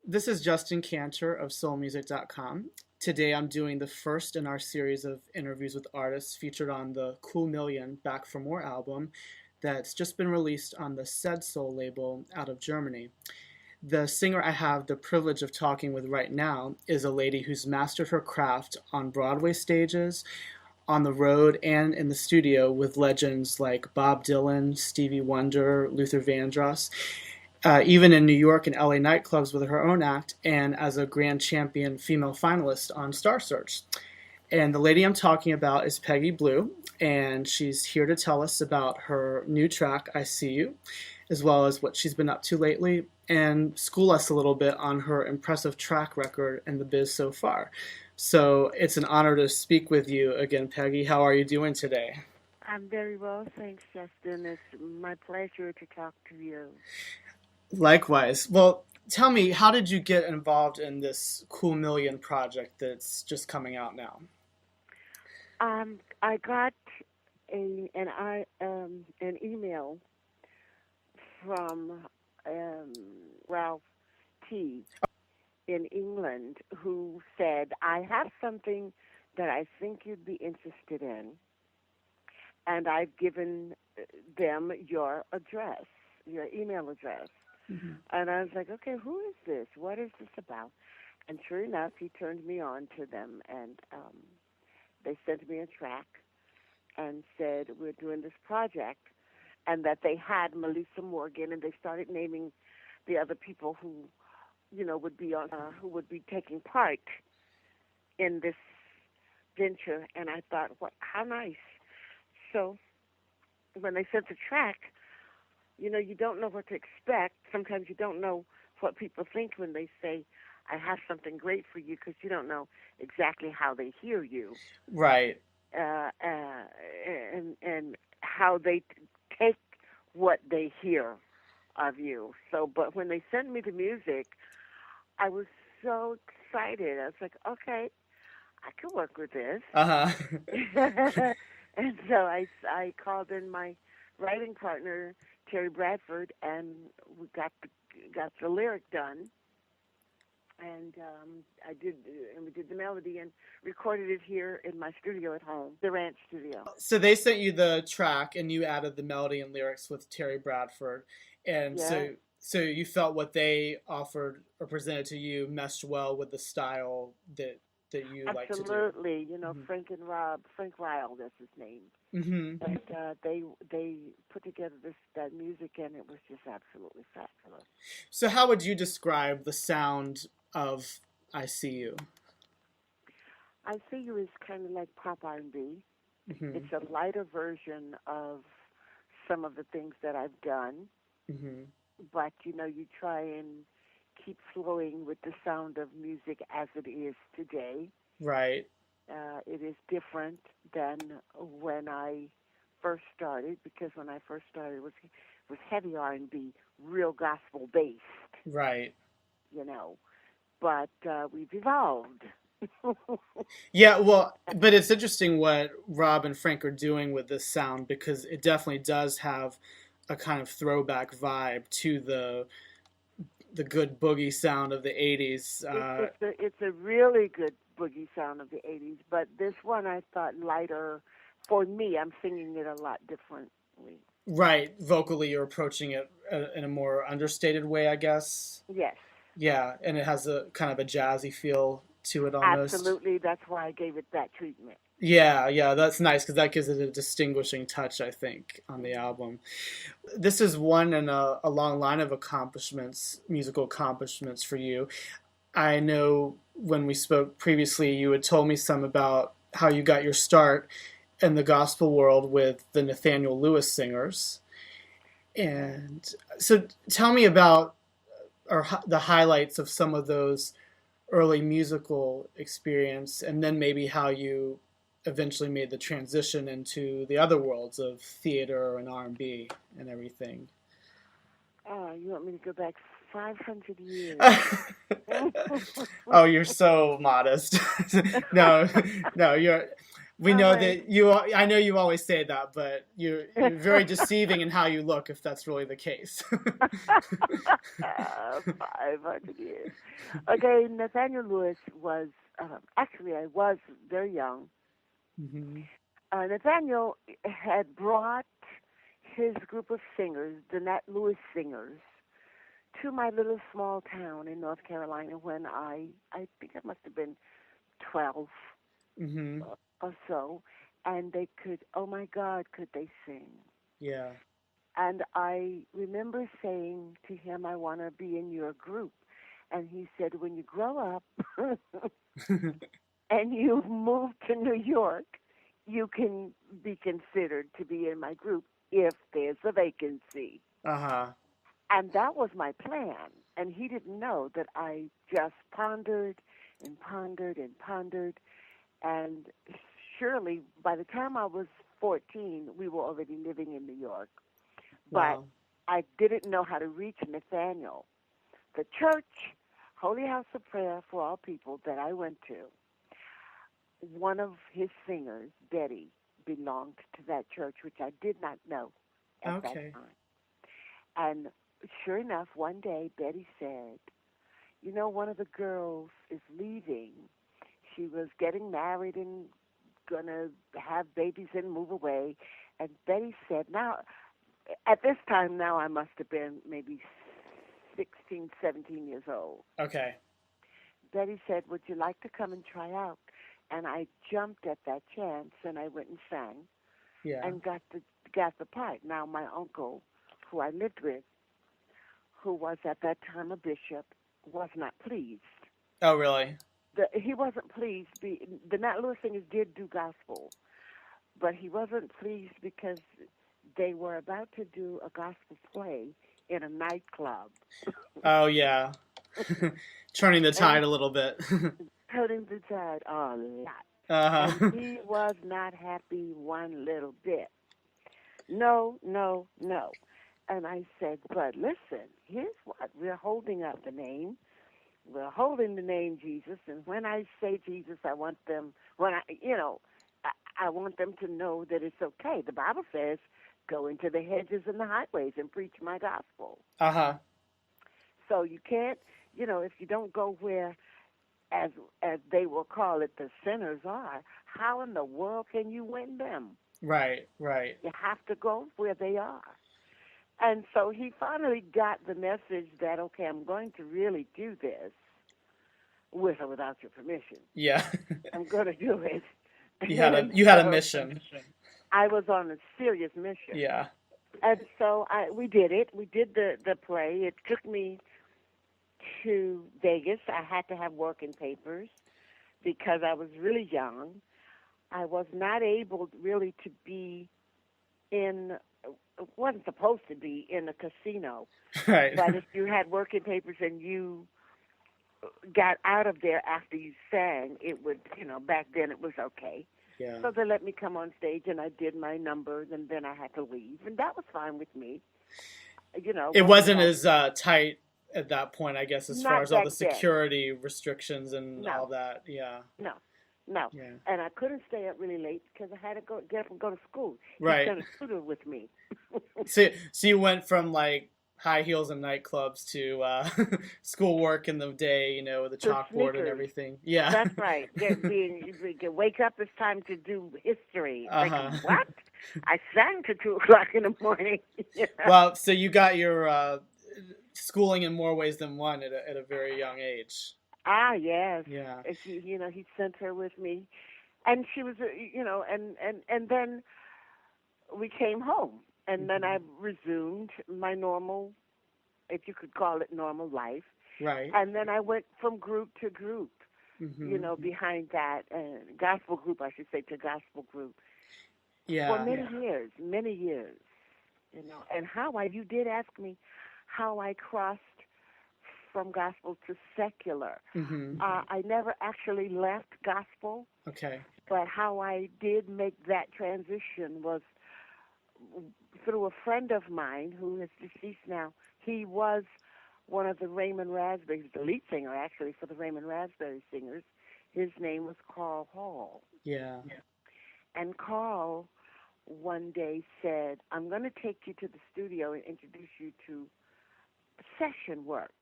This is Justin Kantor of soulmusic.com. Today I'm doing the first in our series of interviews with artists featured on the Cool Million Back for More album that's just been released on the Said Soul label out of Germany. The singer I have the privilege of talking with right now is a lady who's mastered her craft on Broadway stages, on the road, and in the studio with legends like Bob Dylan, Stevie Wonder, Luther Vandross, even in New York and LA nightclubs with her own act, and as a grand champion female finalist on Star Search. And the lady I'm talking about is Peggi Blu, and she's here to tell us about her new track, I See You, as well as what she's been up to lately, and school us a little bit on her impressive track record in the biz so far. So it's an honor to speak with you again, Peggy. How are you doing today? I'm very well, thanks, Justin. It's my pleasure to talk to you. Likewise. Well, tell me, how did you get involved in this Cool Million project that's just coming out now? I got an email from um, Ralph T. in England who said, "I have something that I think you'd be interested in, and I've given them your address, your email address." Mm-hmm. And I was like, "Okay, who is this? What is this about?" And sure enough, he turned me on to them, and they sent me a track and said, "We're doing this project," and that they had Melissa Morgan, and they started naming the other people who, would be on, who would be taking part in this venture. And I thought, what? How nice! So when they sent the track, you don't know what to expect. Sometimes you don't know what people think when they say, "I have something great for you," because you don't know exactly how they hear you, Right. and how they take what they hear of you. So, but when they sent me the music, I was so excited. I was like, "Okay, I can work with this." Uh-huh. And so I called in my writing partner, Terry Bradford, and we got the lyric done. And we did the melody and recorded it here in my studio at home, the Ranch Studio. So they sent you the track and you added the melody and lyrics with Terry Bradford. And Yeah, so you felt what they offered or presented to you meshed well with the style that you like to do. absolutely. Mm-hmm. Frank Ryle, that's his name. Mm-hmm. And they put together that music, and it was just absolutely fabulous. So how would you describe the sound of I See You? I See You is kind of like pop R&B. Mm-hmm. It's a lighter version of some of the things that I've done, Mm-hmm. but you try and keep flowing with the sound of music as it is today. Right. It is different than when I first started, because when I first started, it was heavy R&B, real gospel based, Right. you know. But we've evolved. Yeah, well, but it's interesting what Rob and Frank are doing with this sound because it definitely does have a kind of throwback vibe to the good boogie sound of the 80s. It's a really good boogie sound of the '80s, but this one I thought lighter. For me, I'm singing it a lot differently. Right, vocally you're approaching it in a more understated way, I guess. Yes, Yeah, and it has a kind of a jazzy feel to it almost. absolutely. That's why I gave it that treatment. Yeah, yeah, that's nice because that gives it a distinguishing touch, I think, on the Hmm. album. This is one in a long line of accomplishments, musical accomplishments for you. I know when we spoke previously, you had told me some about how you got your start in the gospel world with the Nathaniel Lewis Singers. Yes. And so tell me about the highlights of some of those early musical experience and then maybe how you eventually made the transition into the other worlds of theater and R&B and everything. You want me to go back 500 years? Oh, you're so modest. No, no, you're. We I'm know like, that I know you always say that, but you're very deceiving in how you look if that's really the case. 500 years. Okay, Nathaniel Lewis was, actually, I was very young. Hmm. Nathaniel had brought his group of singers, the Nat Lewis Singers, to my little small town in North Carolina when I think I must have been 12 Hmm. or so, and they could, oh my God, could they sing? Yeah. And I remember saying to him, I want to be in your group. And he said, when you grow up and you move to New York, you can be considered to be in my group if there's a vacancy. Uh-huh. And that was my plan. And he didn't know that I just pondered and pondered and pondered. And surely by the time I was 14, we were already living in New York. But Wow. I didn't know how to reach Nathaniel. The church, Holy House of Prayer for All People, that I went to, one of his singers, Betty, belonged to that church, which I did not know at that Okay. time. And sure enough, one day Betty said, you know, one of the girls is leaving. She was getting married and going to have babies and move away. And Betty said, now, at this time now, I must have been maybe 16, 17 years old. Okay. Betty said, would you like to come and try out? And I jumped at that chance, and I went and sang Yeah. and got the part. Now, my uncle, who I lived with, who was at that time a bishop, was not pleased. Oh, really? He wasn't pleased. The Nat Lewis singers did do gospel, but he wasn't pleased because they were about to do a gospel play in a nightclub. Oh, yeah. Turning the And tide a little bit. turning the tide a lot. And Uh-huh. he was not happy one little bit. No, no, no. And I said, but listen, here's what. We're holding up the name. We're holding the name Jesus. And when I say Jesus, I want them, I want them to know that it's okay. The Bible says, go into the hedges and the highways and preach my gospel. Uh-huh. So you can't, if you don't go where, as they will call it, the sinners are, how in the world can you win them? Right, right. You have to go where they are. And so he finally got the message that, okay, I'm going to really do this with or without your permission. Yeah. I'm going to do it. You had a And you had a so mission. I was on a serious mission. Yeah. And so we did it. We did the play. It took me to Vegas. I had to have working papers because I was really young. I was not able really to be in, wasn't supposed to be in a casino. Right. But if you had working papers and you got out of there after you sang, it would, back then it was okay. Yeah. So they let me come on stage and I did my numbers and then I had to leave. And that was fine with me. It Wasn't wasn't that, as tight at that point, I guess, as far not as all the back then. security restrictions and all No, that. Yeah. no, no. Yeah. And I couldn't stay up really late because I had to get up and go to school. He Right. sent a tutor with me. So you went from like high heels and nightclubs to schoolwork in the day, with the To chalkboard and sneakers. everything. Yeah. That's right. Wake up, it's time to do history. Thinking, Uh-huh. what? I sang to 2 o'clock in the morning. Well, so you got your schooling in more ways than one at a very young age. Ah, yes. Yeah. He sent her with me, and she was, and then we came home, and then Hmm. I resumed my normal, if you could call it normal life, Right. and then I went from group to group, Hmm. behind that gospel group, I should say, to gospel group for Yeah. many years, and you did ask me how I crossed from gospel to secular. Hmm. I never actually left gospel, Okay. but how I did make that transition was through a friend of mine who is deceased now. He was one of the Raymond Raspberry, the lead singer actually for the Raymond Raspberry Singers. His name was Carl Hall. Yeah. And Carl one day said, I'm going to take you to the studio and introduce you to session work.